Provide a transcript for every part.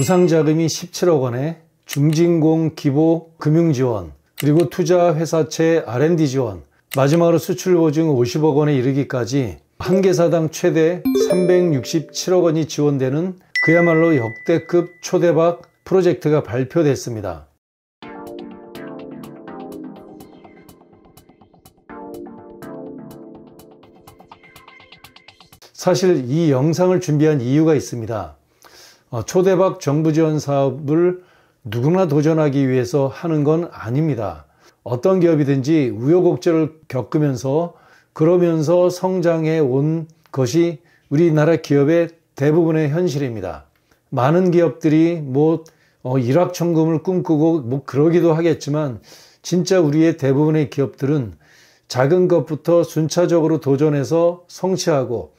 무상자금이 17억 원에 중진공 기보 금융지원, 그리고 투자회사채 R&D 지원, 마지막으로 수출보증 50억 원에 이르기까지 한 개사당 최대 367억 원이 지원되는 그야말로 역대급 초대박 프로젝트가 발표됐습니다. 사실 이 영상을 준비한 이유가 있습니다. 초대박 정부 지원 사업을 누구나 도전하기 위해서 하는 건 아닙니다. 어떤 기업이든지 우여곡절을 겪으면서 그러면서 성장해 온 것이 우리나라 기업의 대부분의 현실입니다. 많은 기업들이 일확천금을 꿈꾸고 그러기도 하겠지만 진짜 우리의 대부분의 기업들은 작은 것부터 순차적으로 도전해서 성취하고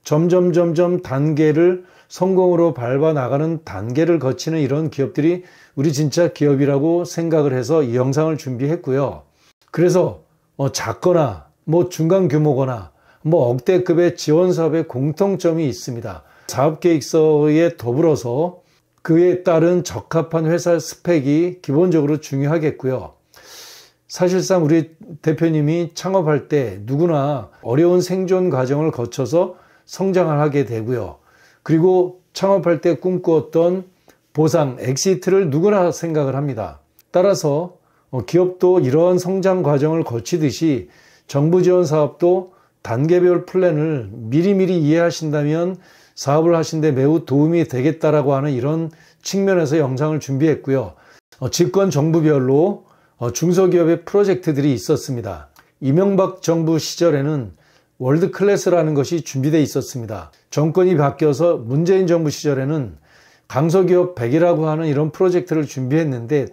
점점 단계를 성공으로 밟아 나가는 단계를 거치는 이런 기업들이 우리 진짜 기업이라고 생각을 해서 이 영상을 준비했고요. 그래서 작거나 중간 규모거나 억대급의 지원 사업의 공통점이 있습니다. 사업계획서에 더불어서 그에 따른 적합한 회사 스펙이 기본적으로 중요하겠고요. 사실상 우리 대표님이 창업할 때 누구나 어려운 생존 과정을 거쳐서 성장을 하게 되고요. 그리고 창업할 때 꿈꾸었던 보상, 엑시트를 누구나 생각을 합니다. 따라서 기업도 이러한 성장 과정을 거치듯이 정부 지원 사업도 단계별 플랜을 미리미리 이해하신다면 사업을 하시는데 매우 도움이 되겠다라고 하는 이런 측면에서 영상을 준비했고요. 집권 정부별로 중소기업의 프로젝트들이 있었습니다. 이명박 정부 시절에는 월드클래스라는 것이 준비되어 있었습니다. 정권이 바뀌어서 문재인 정부 시절에는 강소기업 100이라고 하는 이런 프로젝트를 준비했는데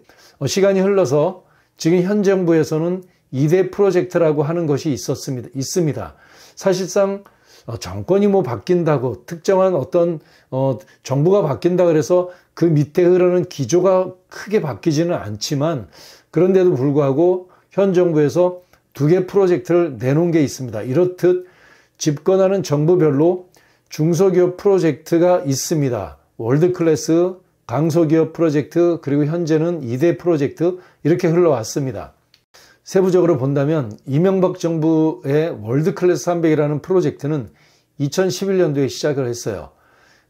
시간이 흘러서 지금 현 정부에서는 2대 프로젝트라고 하는 것이 있습니다. 사실상 정권이 바뀐다고 특정한 어떤 정부가 바뀐다 그래서 그 밑에 흐르는 기조가 크게 바뀌지는 않지만 그런데도 불구하고 현 정부에서 2개 프로젝트를 내놓은 게 있습니다. 이렇듯 집권하는 정부별로 중소기업 프로젝트가 있습니다. 월드클래스, 강소기업 프로젝트, 그리고 현재는 2대 프로젝트 이렇게 흘러왔습니다. 세부적으로 본다면 이명박 정부의 월드클래스 300이라는 프로젝트는 2011년도에 시작을 했어요.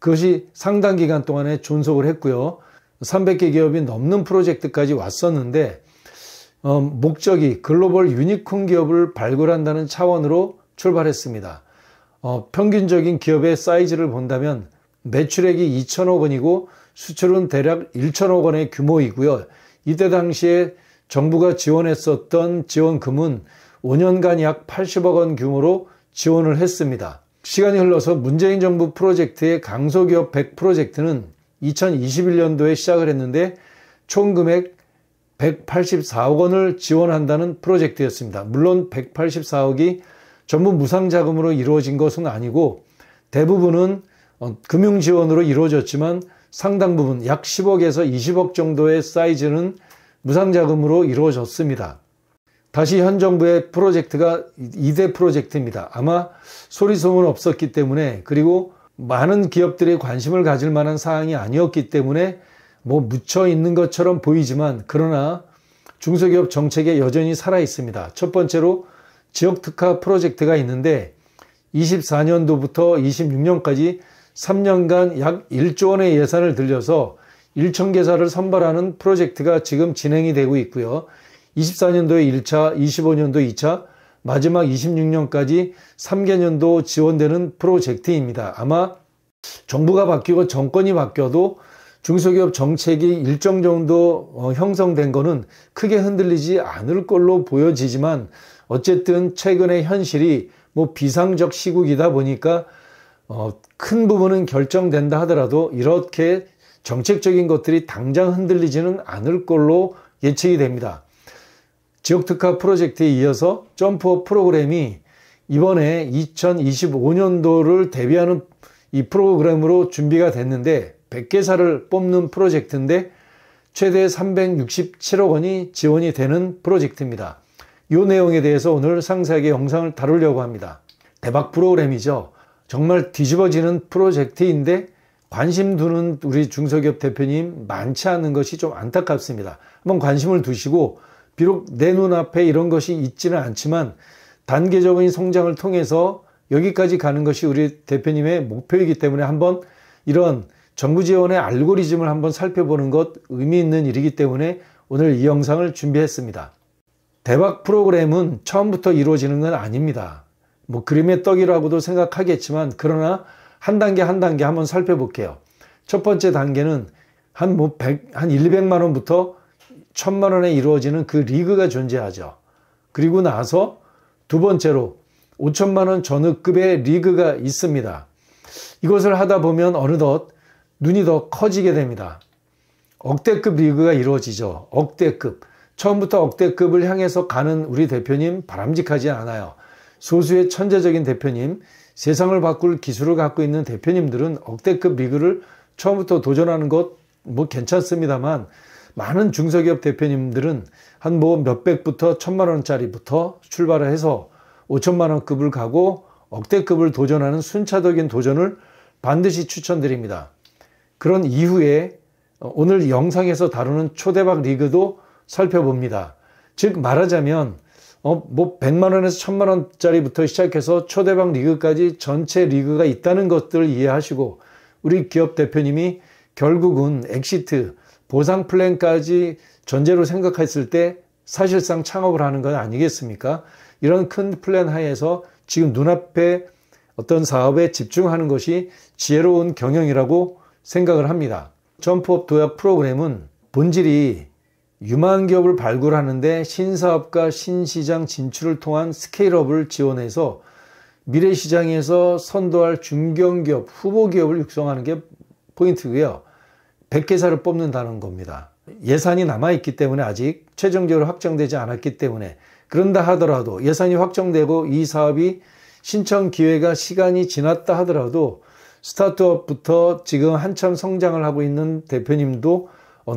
그것이 상당 기간 동안에 존속을 했고요. 300개 기업이 넘는 프로젝트까지 왔었는데 목적이 글로벌 유니콘 기업을 발굴한다는 차원으로 출발했습니다. 평균적인 기업의 사이즈를 본다면 매출액이 2천억 원이고 수출은 대략 1천억 원의 규모이고요. 이때 당시에 정부가 지원했었던 지원금은 5년간 약 80억 원 규모로 지원을 했습니다. 시간이 흘러서 문재인 정부 프로젝트의 강소기업 100 프로젝트는 2021년도에 시작을 했는데 총 금액 184억 원을 지원한다는 프로젝트였습니다. 물론 184억이 전부 무상자금으로 이루어진 것은 아니고 대부분은 금융지원으로 이루어졌지만 상당 부분 약 10억에서 20억 정도의 사이즈는 무상자금으로 이루어졌습니다. 다시 현 정부의 프로젝트가 2대 프로젝트입니다. 아마 소리소문 없었기 때문에 그리고 많은 기업들이 관심을 가질 만한 사항이 아니었기 때문에 묻혀 있는 것처럼 보이지만 그러나 중소기업 정책에 여전히 살아 있습니다. 첫 번째로 지역특화 프로젝트가 있는데 24년도부터 26년까지 3년간 약 1조 원의 예산을 들여서 1,000개사를 선발하는 프로젝트가 지금 진행이 되고 있고요. 24년도에 1차, 25년도 2차, 마지막 26년까지 3개년도 지원되는 프로젝트입니다. 아마 정부가 바뀌고 정권이 바뀌어도 중소기업 정책이 일정 정도 형성된 거는 크게 흔들리지 않을 걸로 보여지지만 어쨌든 최근의 현실이 비상적 시국이다 보니까 큰 부분은 결정된다 하더라도 이렇게 정책적인 것들이 당장 흔들리지는 않을 걸로 예측이 됩니다. 지역특화 프로젝트에 이어서 점프업 프로그램이 이번에 2025년도를 대비하는 이 프로그램으로 준비가 됐는데 100개사를 뽑는 프로젝트인데 최대 367억 원이 지원이 되는 프로젝트입니다. 이 내용에 대해서 오늘 상세하게 영상을 다루려고 합니다. 대박 프로그램이죠. 정말 뒤집어지는 프로젝트인데 관심 두는 우리 중소기업 대표님 많지 않은 것이 좀 안타깝습니다. 한번 관심을 두시고, 비록 내 눈앞에 이런 것이 있지는 않지만 단계적인 성장을 통해서 여기까지 가는 것이 우리 대표님의 목표이기 때문에 한번 이런 정부 지원의 알고리즘을 한번 살펴보는 것 의미 있는 일이기 때문에 오늘 이 영상을 준비했습니다. 대박 프로그램은 처음부터 이루어지는 건 아닙니다. 뭐 그림의 떡이라고도 생각하겠지만, 그러나 한 단계 한 단계 한번 살펴볼게요. 첫 번째 단계는 한 200만 원부터 1000만 원에 이루어지는 그 리그가 존재하죠. 그리고 나서 두 번째로 5천만 원 전후급의 리그가 있습니다. 이것을 하다 보면 어느덧 눈이 더 커지게 됩니다. 억대급 리그가 이루어지죠. 억대급. 처음부터 억대급을 향해서 가는 우리 대표님 바람직하지 않아요. 소수의 천재적인 대표님, 세상을 바꿀 기술을 갖고 있는 대표님들은 억대급 리그를 처음부터 도전하는 것 뭐 괜찮습니다만, 많은 중소기업 대표님들은 한 뭐 몇백부터 1000만 원짜리부터 출발을 해서 5천만 원급을 가고 억대급을 도전하는 순차적인 도전을 반드시 추천드립니다. 그런 이후에 오늘 영상에서 다루는 초대박 리그도 살펴봅니다. 즉 말하자면 뭐 100만 원에서 1000만 원짜리부터 시작해서 초대박 리그까지 전체 리그가 있다는 것들을 이해하시고, 우리 기업 대표님이 결국은 엑시트, 보상 플랜까지 전제로 생각했을 때 사실상 창업을 하는 건 아니겠습니까? 이런 큰 플랜 하에서 지금 눈앞에 어떤 사업에 집중하는 것이 지혜로운 경영이라고 생각을 합니다. 점프업 도약 프로그램은 본질이 유망 기업을 발굴하는데 신사업과 신시장 진출을 통한 스케일업을 지원해서 미래 시장에서 선도할 중견기업, 후보기업을 육성하는 게 포인트고요. 100개사를 뽑는다는 겁니다. 예산이 남아있기 때문에 아직 최종적으로 확정되지 않았기 때문에, 그런다 하더라도 예산이 확정되고 이 사업이 신청 기회가 시간이 지났다 하더라도 스타트업부터 지금 한참 성장을 하고 있는 대표님도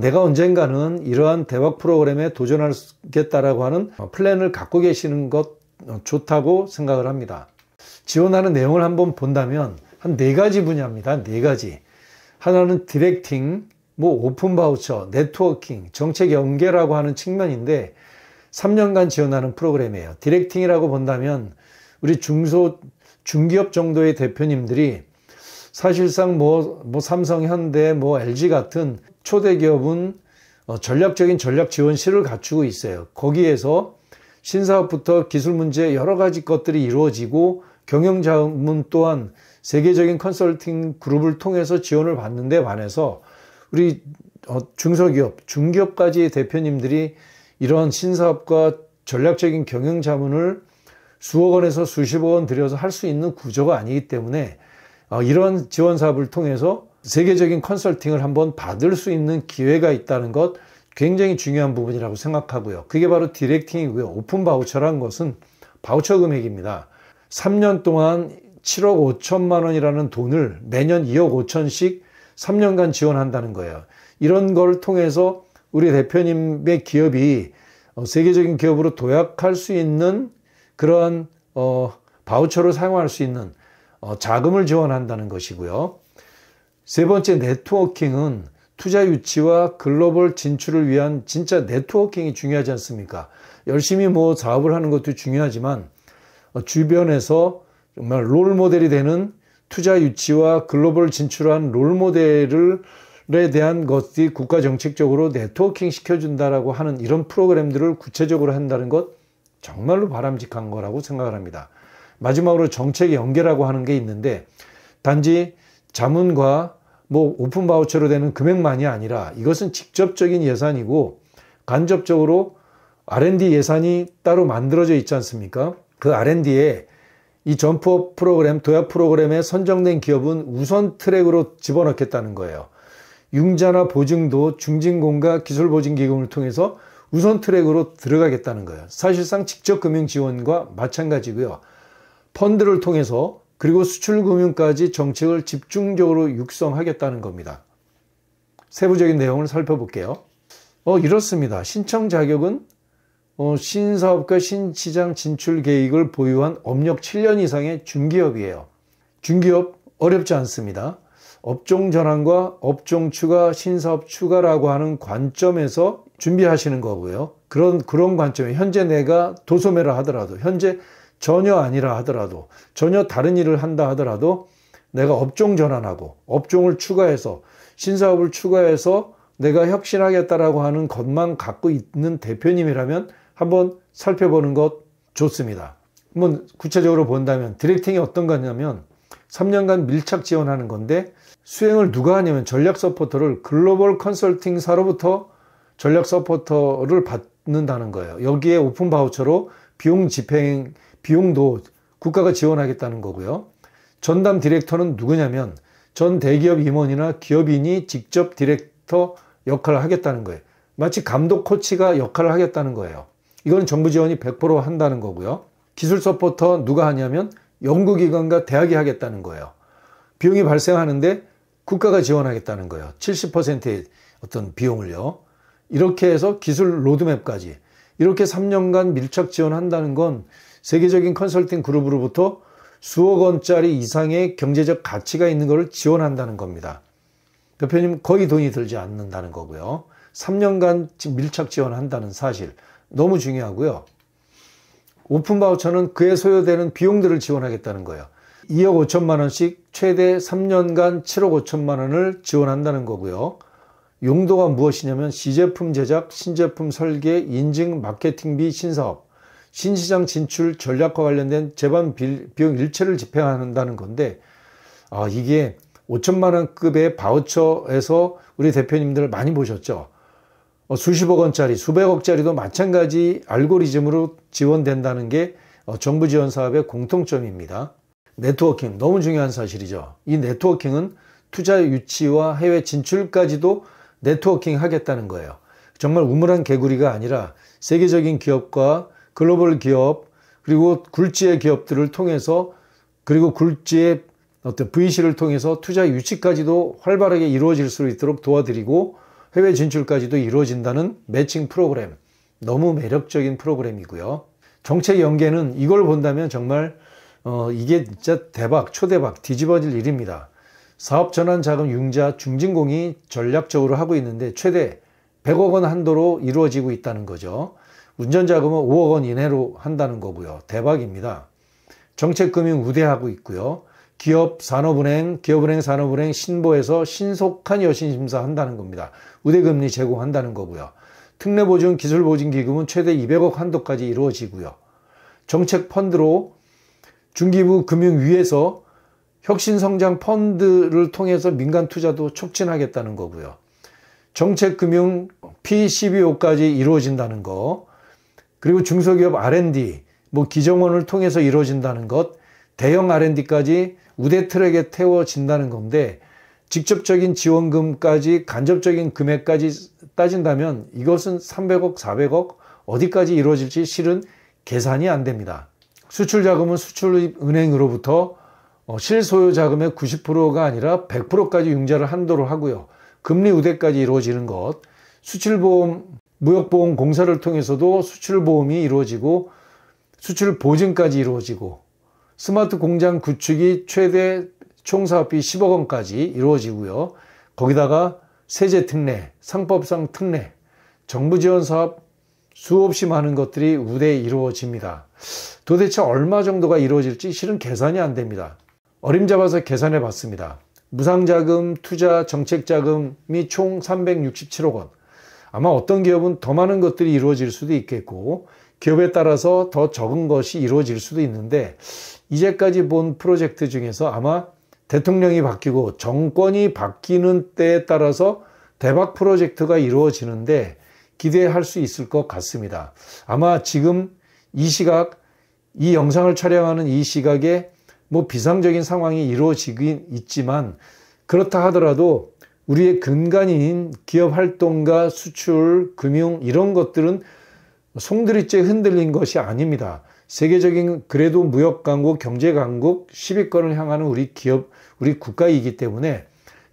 내가 언젠가는 이러한 대박 프로그램에 도전하겠다라고 하는 플랜을 갖고 계시는 것 좋다고 생각을 합니다. 지원하는 내용을 한번 본다면 한 4가지 분야입니다. 4가지. 하나는 디렉팅, 뭐 오픈 바우처, 네트워킹, 정책 연계라고 하는 측면인데 3년간 지원하는 프로그램이에요. 디렉팅이라고 본다면 우리 중기업 정도의 대표님들이 사실상 뭐 삼성, 현대, 뭐 LG 같은 초대 기업은 전략적인 전략 지원실을 갖추고 있어요. 거기에서 신사업부터 기술 문제 여러 가지 것들이 이루어지고 경영 자문 또한 세계적인 컨설팅 그룹을 통해서 지원을 받는데 반해서 우리 중소기업, 중기업까지의 대표님들이 이런 신사업과 전략적인 경영 자문을 수억 원에서 수십억 원 들여서 할 수 있는 구조가 아니기 때문에 이런 지원 사업을 통해서 세계적인 컨설팅을 한번 받을 수 있는 기회가 있다는 것 굉장히 중요한 부분이라고 생각하고요. 그게 바로 디렉팅이고요. 오픈 바우처라는 것은 바우처 금액입니다. 3년 동안 7억 5천만 원이라는 돈을 매년 2억 5천씩 3년간 지원한다는 거예요. 이런 걸 통해서 우리 대표님의 기업이 세계적인 기업으로 도약할 수 있는 그런 바우처를 사용할 수 있는 자금을 지원한다는 것이고요. 세 번째 네트워킹은 투자 유치와 글로벌 진출을 위한 진짜 네트워킹이 중요하지 않습니까? 열심히 뭐 사업을 하는 것도 중요하지만 주변에서 정말 롤모델이 되는 투자 유치와 글로벌 진출한 롤모델에 대한 것이 국가 정책적으로 네트워킹 시켜준다라고 하는 이런 프로그램들을 구체적으로 한다는 것 정말로 바람직한 거라고 생각을 합니다. 마지막으로 정책 연계라고 하는 게 있는데 단지 자문과 뭐 오픈 바우처로 되는 금액만이 아니라 이것은 직접적인 예산이고 간접적으로 R&D 예산이 따로 만들어져 있지 않습니까? 그 R&D에 이 점프업 프로그램, 도약 프로그램에 선정된 기업은 우선 트랙으로 집어넣겠다는 거예요. 융자나 보증도 중진공과 기술보증기금을 통해서 우선 트랙으로 들어가겠다는 거예요. 사실상 직접 금융 지원과 마찬가지고요. 펀드를 통해서 그리고 수출금융까지 정책을 집중적으로 육성하겠다는 겁니다. 세부적인 내용을 살펴볼게요. 이렇습니다. 신청 자격은 신사업과 신시장 진출 계획을 보유한 업력 7년 이상의 중기업이에요. 중기업 어렵지 않습니다. 업종 전환과 업종 추가, 신사업 추가라고 하는 관점에서 준비하시는 거고요. 그런 관점에 현재 내가 도소매를 하더라도, 현재 전혀 아니라 하더라도, 전혀 다른 일을 한다 하더라도 내가 업종 전환하고 업종을 추가해서 신사업을 추가해서 내가 혁신하겠다라고 하는 것만 갖고 있는 대표님이라면 한번 살펴보는 것 좋습니다. 한번 구체적으로 본다면 디렉팅이 어떤 거냐면 3년간 밀착 지원하는 건데 수행을 누가 하냐면 전략 서포터를 글로벌 컨설팅사로부터 전략 서포터를 받는다는 거예요. 여기에 오픈 바우처로 비용 집행, 비용도 국가가 지원하겠다는 거고요. 전담 디렉터는 누구냐면 전 대기업 임원이나 기업인이 직접 디렉터 역할을 하겠다는 거예요. 마치 감독 코치가 역할을 하겠다는 거예요. 이건 정부 지원이 100% 한다는 거고요. 기술 서포터 누가 하냐면 연구기관과 대학이 하겠다는 거예요. 비용이 발생하는데 국가가 지원하겠다는 거예요. 70%의 어떤 비용을요. 이렇게 해서 기술 로드맵까지 이렇게 3년간 밀착 지원한다는 건 세계적인 컨설팅 그룹으로부터 수억 원짜리 이상의 경제적 가치가 있는 것을 지원한다는 겁니다. 대표님 거의 돈이 들지 않는다는 거고요. 3년간 밀착 지원한다는 사실 너무 중요하고요. 오픈 바우처는 그에 소요되는 비용들을 지원하겠다는 거예요. 2억 5천만 원씩 최대 3년간 7억 5천만 원을 지원한다는 거고요. 용도가 무엇이냐면 시제품 제작, 신제품 설계, 인증, 마케팅비, 신사업, 신시장 진출 전략과 관련된 제반 비용 일체를 집행한다는 건데 이게 5천만 원급의 바우처에서 우리 대표님들 많이 보셨죠. 수십억 원짜리, 수백억짜리도 마찬가지 알고리즘으로 지원된다는 게 정부 지원 사업의 공통점입니다. 네트워킹, 너무 중요한 사실이죠. 이 네트워킹은 투자 유치와 해외 진출까지도 네트워킹 하겠다는 거예요. 정말 우물한 개구리가 아니라 세계적인 기업과 글로벌 기업, 그리고 굴지의 기업들을 통해서, 그리고 굴지의 어떤 VC를 통해서 투자 유치까지도 활발하게 이루어질 수 있도록 도와드리고 해외 진출까지도 이루어진다는 매칭 프로그램. 너무 매력적인 프로그램이고요. 정책 연계는 이걸 본다면 정말 이게 진짜 대박, 초대박, 뒤집어질 일입니다. 사업 전환 자금 융자 중진공이 전략적으로 하고 있는데 최대 100억 원 한도로 이루어지고 있다는 거죠. 운전 자금은 5억 원 이내로 한다는 거고요. 대박입니다. 정책금융 우대하고 있고요. 기업, 산업은행, 산업은행 신보에서 신속한 여신심사 한다는 겁니다. 우대금리 제공한다는 거고요. 특례보증, 기술보증기금은 최대 200억 한도까지 이루어지고요. 정책 펀드로 중기부 금융위에서 혁신성장 펀드를 통해서 민간 투자도 촉진하겠다는 거고요. 정책금융 PCBO까지 이루어진다는 거, 그리고 중소기업 R&D, 기정원을 통해서 이루어진다는 것, 대형 R&D까지 우대 트랙에 태워진다는 건데 직접적인 지원금까지 간접적인 금액까지 따진다면 이것은 300억, 400억 어디까지 이루어질지 실은 계산이 안 됩니다. 수출 자금은 수출은행으로부터 실소요 자금의 90%가 아니라 100%까지 융자를 한도로 하고요. 금리 우대까지 이루어지는 것, 수출보험, 무역보험공사를 통해서도 수출보험이 이루어지고 수출보증까지 이루어지고 스마트 공장 구축이 최대 총사업비 10억 원까지 이루어지고요. 거기다가 세제 특례, 상법상 특례, 정부 지원 사업 수없이 많은 것들이 우대에 이루어집니다. 도대체 얼마 정도가 이루어질지 실은 계산이 안 됩니다. 어림잡아서 계산해 봤습니다. 무상자금, 투자, 정책자금이 총 367억 원. 아마 어떤 기업은 더 많은 것들이 이루어질 수도 있겠고 기업에 따라서 더 적은 것이 이루어질 수도 있는데 이제까지 본 프로젝트 중에서 아마 대통령이 바뀌고 정권이 바뀌는 때에 따라서 대박 프로젝트가 이루어지는데 기대할 수 있을 것 같습니다. 아마 지금 이 시각, 이 영상을 촬영하는 이 시각에 비상적인 상황이 이루어지긴 있지만 그렇다 하더라도 우리의 근간인 기업 활동과 수출, 금융 이런 것들은 송두리째 흔들린 것이 아닙니다. 세계적인 그래도 무역 강국, 경제 강국 10위권을 향하는 우리 기업, 우리 국가이기 때문에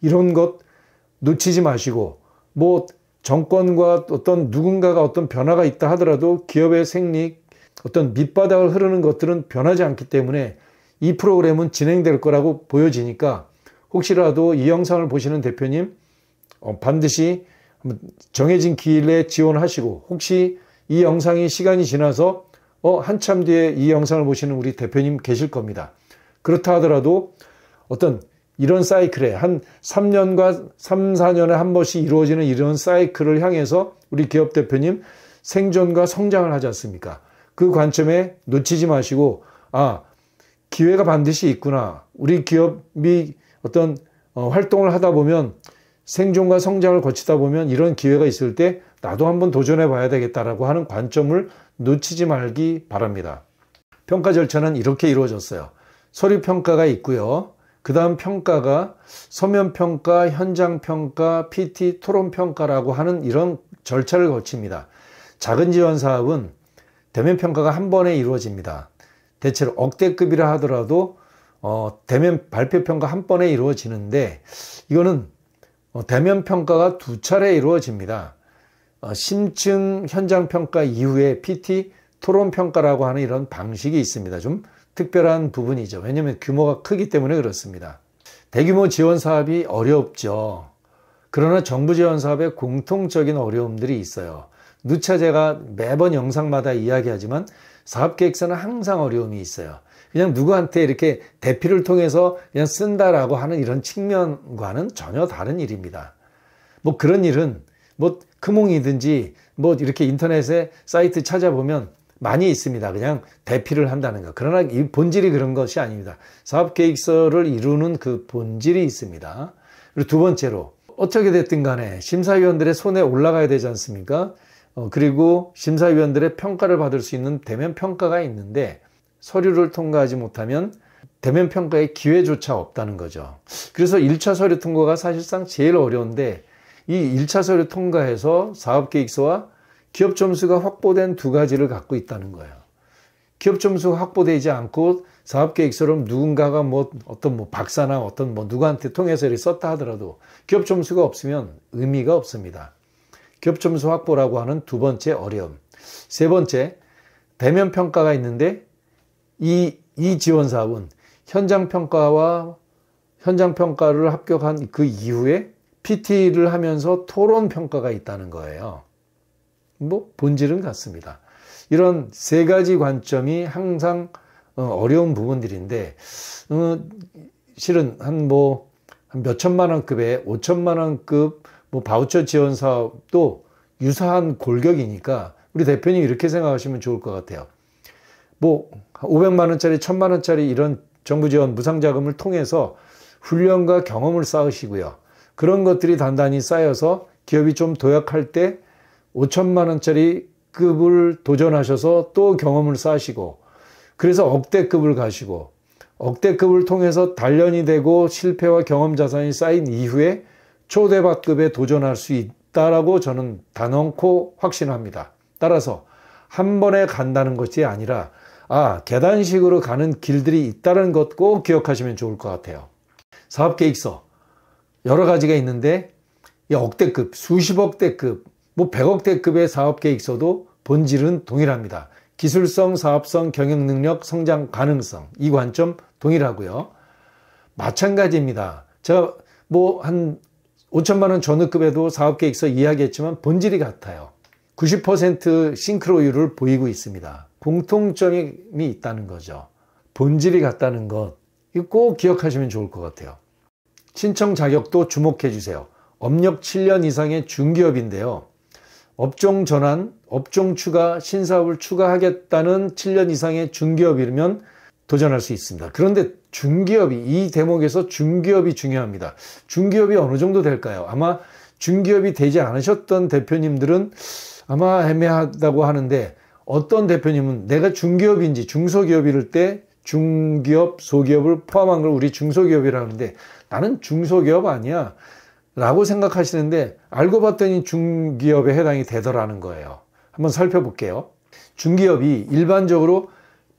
이런 것 놓치지 마시고 정권과 어떤 누군가가 어떤 변화가 있다 하더라도 기업의 생리, 어떤 밑바닥을 흐르는 것들은 변하지 않기 때문에 이 프로그램은 진행될 거라고 보여지니까 혹시라도 이 영상을 보시는 대표님 반드시 정해진 기일에 지원하시고, 혹시 이 영상이 시간이 지나서 한참 뒤에 이 영상을 보시는 우리 대표님 계실 겁니다. 그렇다 하더라도 어떤 이런 사이클에 한 3년과 3, 4년에 한 번씩 이루어지는 이런 사이클을 향해서 우리 기업 대표님 생존과 성장을 하지 않습니까? 그 관점에 놓치지 마시고, 기회가 반드시 있구나. 우리 기업이 어떤 활동을 하다 보면, 생존과 성장을 거치다 보면 이런 기회가 있을 때 나도 한번 도전해 봐야 되겠다라고 하는 관점을 놓치지 말기 바랍니다. 평가 절차는 이렇게 이루어졌어요. 서류 평가가 있고요. 그 다음 평가가 서면 평가, 현장 평가, PT, 토론 평가라고 하는 이런 절차를 거칩니다. 작은 지원 사업은 대면 평가가 한 번에 이루어집니다. 대체로 억대급이라 하더라도 대면 발표 평가 한 번에 이루어지는데, 이거는 대면 평가가 두 차례 이루어집니다. 심층 현장 평가 이후에 PT, 토론 평가라고 하는 이런 방식이 있습니다. 좀 특별한 부분이죠. 왜냐하면 규모가 크기 때문에 그렇습니다. 대규모 지원 사업이 어렵죠. 그러나 정부 지원 사업에 공통적인 어려움들이 있어요. 누차 제가 매번 영상마다 이야기하지만 사업계획서는 항상 어려움이 있어요. 그냥 누구한테 이렇게 대피를 통해서 그냥 쓴다라고 하는 이런 측면과는 전혀 다른 일입니다. 뭐 그런 일은 뭐 크몽이든지 뭐 이렇게 인터넷에 사이트 찾아보면 많이 있습니다. 그냥 대피를 한다는 거. 그러나 이 본질이 그런 것이 아닙니다. 사업계획서를 이루는 그 본질이 있습니다. 그리고 두 번째로, 어떻게 됐든 간에 심사위원들의 손에 올라가야 되지 않습니까? 그리고 심사위원들의 평가를 받을 수 있는 대면 평가가 있는데, 서류를 통과하지 못하면 대면 평가의 기회조차 없다는 거죠. 그래서 1차 서류 통과가 사실상 제일 어려운데, 이 1차 서류 통과해서 사업계획서와 기업 점수가 확보된 두 가지를 갖고 있다는 거예요. 기업 점수가 확보되지 않고 사업계획서를 누군가가 어떤 박사나 어떤 누구한테 통해서 이렇게 썼다 하더라도 기업 점수가 없으면 의미가 없습니다. 기업 점수 확보라고 하는 두 번째 어려움. 세 번째, 대면 평가가 있는데 이 지원 사업은 현장 평가와 현장 평가를 합격한 그 이후에 PT를 하면서 토론 평가가 있다는 거예요. 본질은 같습니다. 이런 세 가지 관점이 항상 어려운 부분들인데, 실은 한 몇천만 원급의 5천만 원급 바우처 지원 사업도 유사한 골격이니까 우리 대표님 이렇게 생각하시면 좋을 것 같아요. 500만 원짜리, 1000만 원짜리 이런 정부 지원 무상 자금을 통해서 훈련과 경험을 쌓으시고요. 그런 것들이 단단히 쌓여서 기업이 좀 도약할 때 5천만 원짜리 급을 도전하셔서 또 경험을 쌓으시고, 그래서 억대급을 가시고, 억대급을 통해서 단련이 되고 실패와 경험 자산이 쌓인 이후에 초대박급에 도전할 수 있다라고 저는 단언코 확신합니다. 따라서 한 번에 간다는 것이 아니라 계단식으로 가는 길들이 있다는 것 꼭 기억하시면 좋을 것 같아요. 사업계획서 여러 가지가 있는데, 억대급, 수십억대급, 100억대급의 사업계획서도 본질은 동일합니다. 기술성, 사업성, 경영능력, 성장 가능성, 이 관점 동일하고요. 마찬가지입니다. 제가 한 5천만 원 전후급에도 사업계획서 이야기했지만 본질이 같아요. 90% 싱크로율을 보이고 있습니다. 공통점이 있다는 거죠. 본질이 같다는 것, 이거 꼭 기억하시면 좋을 것 같아요. 신청 자격도 주목해 주세요. 업력 7년 이상의 중기업인데요. 업종 전환, 업종 추가, 신사업을 추가하겠다는 7년 이상의 중기업이면 도전할 수 있습니다. 그런데 중기업이, 이 대목에서 중기업이 중요합니다. 중기업이 어느 정도 될까요? 아마 중기업이 되지 않으셨던 대표님들은 아마 애매하다고 하는데, 어떤 대표님은 내가 중기업인지 중소기업일 때 중기업, 소기업을 포함한 걸 우리 중소기업이라 하는데, 나는 중소기업 아니야 라고 생각하시는데, 알고 봤더니 중기업에 해당이 되더라는 거예요. 한번 살펴볼게요. 중기업이 일반적으로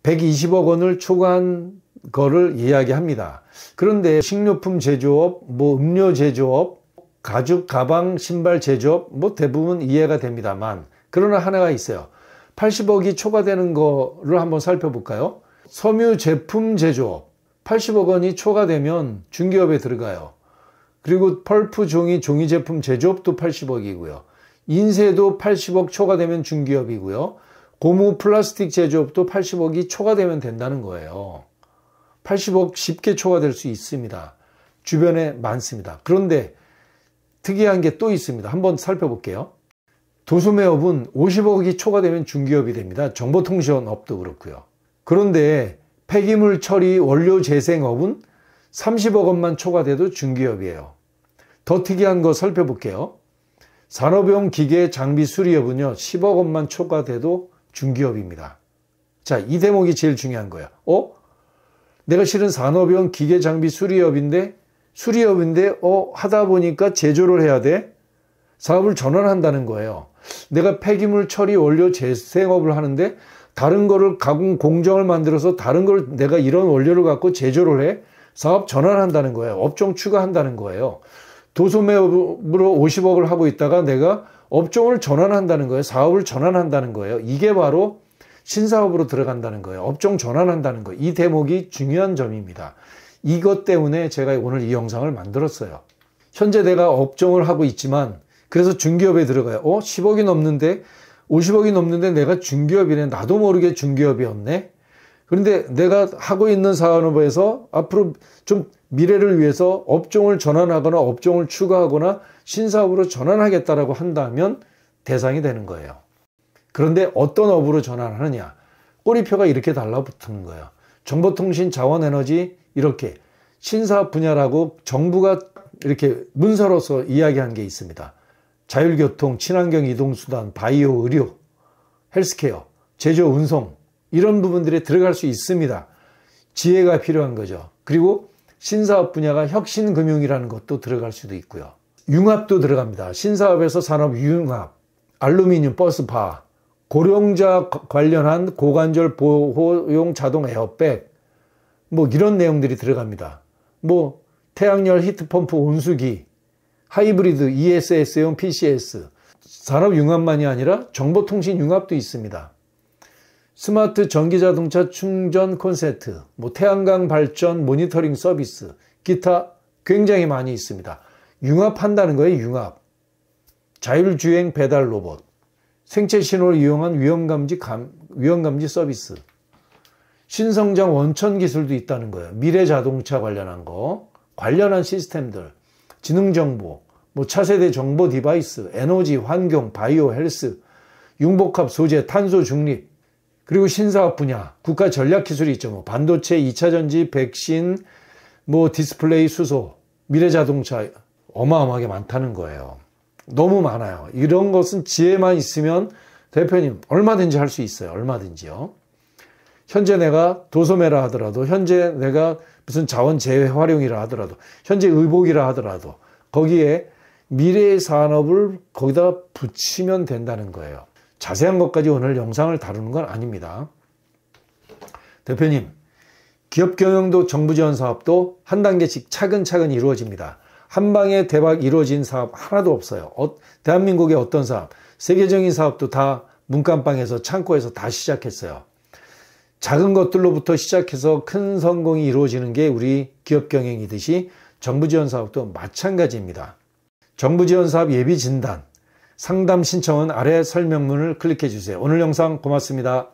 120억 원을 초과한 거를 이야기합니다. 그런데 식료품 제조업, 음료 제조업, 가죽, 가방, 신발 제조업, 대부분 이해가 됩니다만, 그러나 하나가 있어요. 80억이 초과되는 거를 한번 살펴볼까요? 섬유 제품 제조업, 80억 원이 초과되면 중기업에 들어가요. 그리고 펄프 종이 제품 제조업도 80억이고요. 인쇄도 80억 초과되면 중기업이고요. 고무 플라스틱 제조업도 80억이 초과되면 된다는 거예요. 80억 쉽게 초과될 수 있습니다. 주변에 많습니다. 그런데 특이한 게 또 있습니다. 한번 살펴볼게요. 도소매업은 50억이 초과되면 중기업이 됩니다. 정보통신업도 그렇고요. 그런데 폐기물 처리 원료 재생업은 30억 원만 초과돼도 중기업이에요. 더 특이한 거 살펴볼게요. 산업용 기계 장비 수리업은요 10억 원만 초과돼도 중기업입니다. 자, 이 대목이 제일 중요한 거예요. 내가 실은 산업용 기계 장비 수리업인데 하다 보니까 제조를 해야 돼. 사업을 전환한다는 거예요. 내가 폐기물 처리 원료 재생업을 하는데 다른 거를 가공 공정을 만들어서 다른 걸 내가 이런 원료를 갖고 제조를 해. 사업 전환한다는 거예요. 업종 추가한다는 거예요. 도소매업으로 50억을 하고 있다가 내가 업종을 전환한다는 거예요. 사업을 전환한다는 거예요. 이게 바로 신사업으로 들어간다는 거예요. 업종 전환한다는 거예요. 이 대목이 중요한 점입니다. 이것 때문에 제가 오늘 이 영상을 만들었어요. 현재 내가 업종을 하고 있지만 그래서 중기업에 들어가요. 10억이 넘는데 50억이 넘는데 내가 중기업이네. 나도 모르게 중기업이었네. 그런데 내가 하고 있는 산업에서 앞으로 좀 미래를 위해서 업종을 전환하거나 업종을 추가하거나 신사업으로 전환하겠다라고 한다면 대상이 되는 거예요. 그런데 어떤 업으로 전환하느냐? 꼬리표가 이렇게 달라붙는 거예요. 정보통신, 자원에너지 이렇게 신사업 분야라고 정부가 이렇게 문서로서 이야기한 게 있습니다. 자율교통, 친환경 이동수단, 바이오, 의료, 헬스케어, 제조, 운송 이런 부분들에 들어갈 수 있습니다. 지혜가 필요한 거죠. 그리고 신사업 분야가 혁신금융이라는 것도 들어갈 수도 있고요. 융합도 들어갑니다. 신사업에서 산업 융합, 알루미늄 버스바, 고령자 관련한 고관절 보호용 자동 에어백 이런 내용들이 들어갑니다. 태양열 히트펌프 온수기, 하이브리드 ESS용 PCS, 산업 융합만이 아니라 정보통신 융합도 있습니다. 스마트 전기자동차 충전 콘센트, 태양광 발전 모니터링 서비스, 기타 굉장히 많이 있습니다. 융합한다는 거예요. 융합. 자율주행 배달 로봇, 생체 신호를 이용한 위험감지 서비스, 신성장 원천 기술도 있다는 거예요. 미래 자동차 관련한 거, 관련한 시스템들, 지능정보, 차세대 정보 디바이스, 에너지, 환경, 바이오, 헬스, 융복합 소재, 탄소 중립, 그리고 신사업 분야, 국가 전략 기술이 있죠. 반도체, 2차전지, 백신, 디스플레이, 수소, 미래 자동차 어마어마하게 많다는 거예요. 너무 많아요. 이런 것은 지혜만 있으면 대표님 얼마든지 할 수 있어요. 얼마든지요. 현재 내가 도소매라 하더라도, 현재 내가 무슨 자원 재활용이라 하더라도, 현재 의복이라 하더라도 거기에 미래의 산업을 거기다 붙이면 된다는 거예요. 자세한 것까지 오늘 영상을 다루는 건 아닙니다. 대표님, 기업 경영도 정부 지원 사업도 한 단계씩 차근차근 이루어집니다. 한 방에 대박 이루어진 사업 하나도 없어요. 대한민국의 어떤 사업, 세계적인 사업도 다 문간방에서 창고에서 다 시작했어요. 작은 것들로부터 시작해서 큰 성공이 이루어지는 게 우리 기업 경영이듯이 정부 지원 사업도 마찬가지입니다. 정부 지원 사업 예비 진단, 상담 신청은 아래 설명문을 클릭해 주세요. 오늘 영상 고맙습니다.